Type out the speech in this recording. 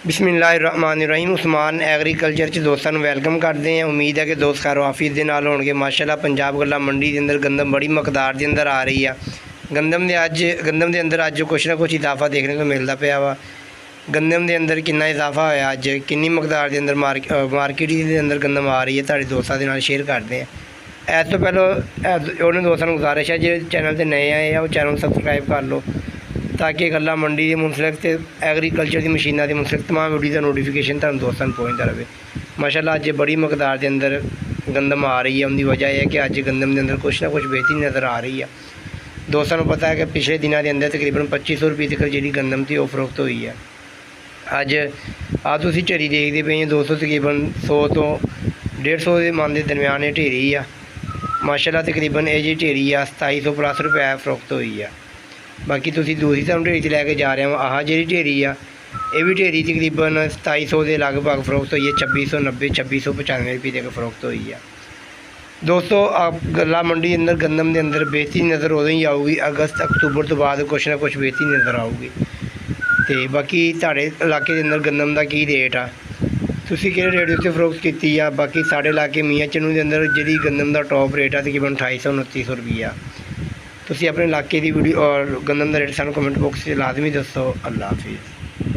बिस्मिल्लाहिर्रहमानिर्रहीम। उस्मान एग्रीकल्चर च दोस्तों वैलकम करते हैं। उम्मीद है कि दोस्त कारो आफियत दे नाल होणगे। माशाअल्लाह पंजाब गल्ला मंडी के अंदर गंदम बड़ी मकदार के अंदर आ रही है। गंदम के अंदर अज कुछ ना कुछ इजाफा देखने को मिलता पाया वा। गंदम के अंदर कितना इजाफा होया, अज किन्नी मकदार के अंदर मार्केट के अंदर गंदम आ रही है, तुहाडे दोस्तों के नाल शेयर करते हैं। इस तो पहले उन्होंने दोस्तों को गुजारिश है, जो चैनल से नए आए हैं वो चैनल सबसक्राइब कर लो, ताकि गल्ला मंडी के मुंसलिक ते एग्रीकल्चर की मशीनों के मुंसलिक तमाम वीडियो का नोटिफिकेशन तुहानू दोस्तों पहुँचता रहे। माशाअल्लाह अज बड़ी मकदार के अंदर गंदम आ रही है। उनकी वजह यह है कि अज गंदम के अंदर कुछ ना कुछ बेहतरी नज़र आ रही है। दोस्तों को पता है कि पिछले दिनों के अंदर तकरीबन 2500 रुपये तक जी गंदम थी वो फरोख्त हुई है। अज आ तुम ढेरी देखते पे दोस्तों तकरीबन 100 तो 150 के मन के दरम्यान ये ढेरी आ। माशाअल्लाह तकरीबन ये जी ढेरी आ 2700+ रुपये फरोख्त हुई है। बाकी तुम दूसरी तुम ढेरी से लैके जा रहे हो, आह जी ढेरी आ ये भी ढेरी तकरीबन 2700 के लगभग फरोख्त हुई है। 2690 2695 रुपये तक फरोख्त हुई है। दोस्तों आप गल्ला मंडी के अंदर गंदम के अंदर बेहतरी नज़र उदों ही आऊगी, अगस्त अक्तूबर तो बाद कुछ ना कुछ बेहतरी नज़र आऊगी। तो बाकी तुहाडे इलाके के अंदर गंदम का की रेट आ, तुसी किहड़े रेट उत्ते फरोख्त कीती आ। बाकी साडे इलाके मियाँ चनू के अंदर जी गंदम का टॉप रेट आ तकरीबन 2800-2900 रुपया। तुसी अपने इलाके की वीडियो और गंदम का रेट सानू कमेंट बॉक्स से लाजमी दसो। अल्लाह हाफिज़।